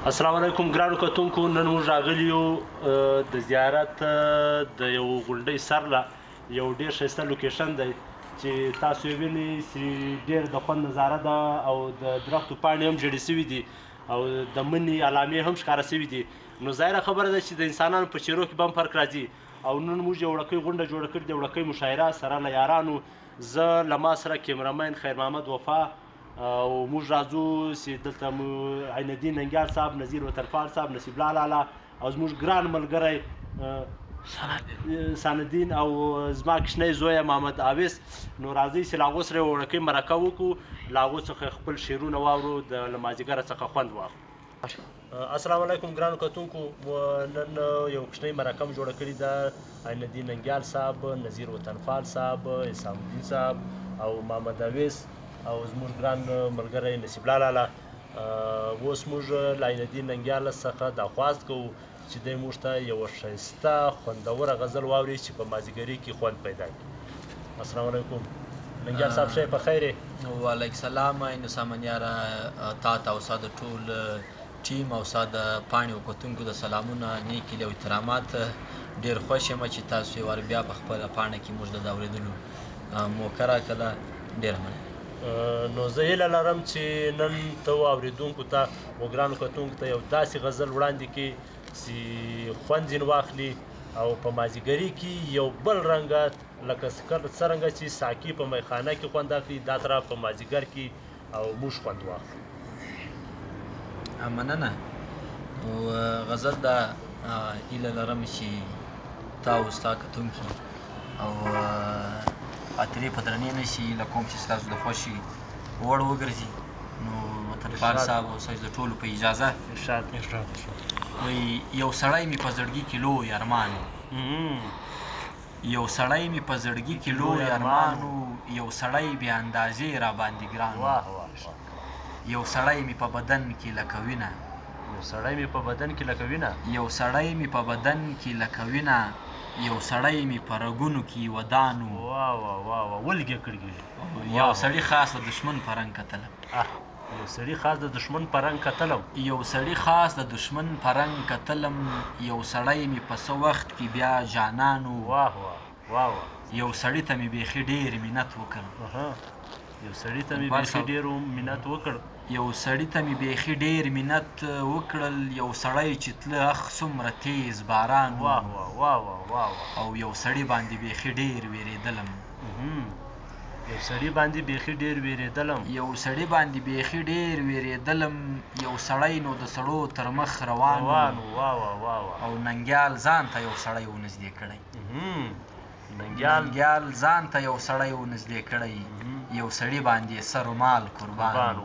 السلام علیکم ګرانو کتونکو، نن موږ راغلي یو د زیارت د یو غونډۍ سر له یو ډېر ښایسته لوکیشن دی چې تاسو یې وینئ چې ډېر د خوند نظاره ده او د درختو پاڼې هم جړې سوي دي او د مني علامې هم ښکاره سوي دي. نو ظاهره خبره ده چې د انسانانو په څېرو کې به هم فرق راځي او نن موږ یو وړکۍ غونډه جوړه کړې ده، وړکۍ مشاعره سره له یارانو، زه له ما سره کیمرامین خیر محمد وفا او موږ راځو چې دلته مو عین الدین ننګیال صاحب، نظیر وطنپال صاحب، نصیب الله لالا او زموږ ګران ملګری ساندین او زما کشنی زویه محمد عاویس. نو راځئ چې له هغو سره یوه وړکۍ مرکه وکړو، له هغو څخه خپل شعرونه واورو، د له مازدیګره څخه خوند واخلو. السلام علیکم ګرانو کتونکو، نن یو کوچنۍ مرکه م جوړه کړې ده. عین الدین ننګیال صاحب، نظیر وطنپال صاحب، اسام الدین صاحب او محمد عاویس او زموږ ګران ملګری نصیب الله لالا. اوس موږ له عین الدین ننګیال څخه دا خواست کوو چې دی موږ ته یوه ښایسته خوندوره غزل واوري چې په مازدیګري کې خوند پیدا کړي. السلام علیکم ننګیال صاحب، ښه یې په خیر یې؟ وعلیکم السلام. نو سامان یاره، تا ته او ستا د ټول ټیم او ستا د پاڼې او کتونکو د سلامونه، نیک هیلې او احترامات. ډېر خوښ یم چې تاسو یې وار بیا په خپله پاڼه کې موږ د اورېدلو موقع راکړله. ډېره مننه. نو زه هیله لرم چې نن ته اورېدونکو ته و ګرانو کتونکو ته یو داسې غزل وړاندې کړي چې خوند ځینې واخلي او په مازدیګري کې یو بل رنګه، لکه څرنګه چې ساقي په میخانه کې خوند اخلي، دا طرف په مازدیګر کې او موږ خوند واخلو. مننه. غزل دا هیله لرم چې تا او ستا کتونکي او خاطرې په درنې نه شي، له کوم چې ستاسو د خوښې وړ وګرځي. نو وطنپال صاحب او ستاسو د ټولو په اجازه وایي: یو سړی مې په زړګي کې لوی ارمان و، یو سړی مې په زړګي کې لوی ارمان و، یو سړی بې اندازې را باندې ګران و، یو سړی مې په بدن کې لکه وینه، یو سړی مې په بدن کې لکه وینه، یو سړی مې په بدن کې لکه وینه، یو سړی مې په رګونو کې ودان و. ولګې کړګې. یو سړي خاص د دشمن په رنګ کتلم، یو سړي خاص د دشمن په رنګ کتلم، یو سړي خاص د دشمن په رنګ کتلم، یو سړی مې په څه وخت کې بیا جانان و. یو سړي ته مې بیخي ډېر منت وکړ، یو سړي ته مې بیخي ډېر منت وکړ، یو سړي ته مې بیخي ډېر منت وکړل، یو سړی چې تله اخ څومره تیز باران و. او یو سړي باندې بیخي ډېر وېرېدلم، یو سړي باندې بیخي ډېر وېرېدلم، یو سړي باندې بیخي ډېر وېرېدلم، یو سړی نو د سړو تر مخ روان و. او ننګیال ځان ته یو سړی ونږدې کړی، ننګیال ځان ته یو سړی ونږدې کړی، یو سړي باندې سر و مال قربان،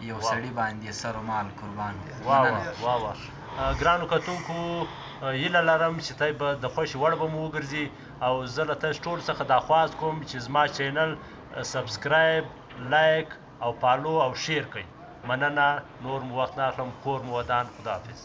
یو سړي باندې سر و مال قربان. ګرانو کتونکو، هیله لرم چې تی به د خوښې وړ به مو وګرځي او زه له تاسو ټولو څخه دا خواست کوم چې زما چینل سبسکرایب، لایک او فالو او شیر کړئ. مننه. نور مو وخت نه اخلم. کور مو ودان. خداحافظ.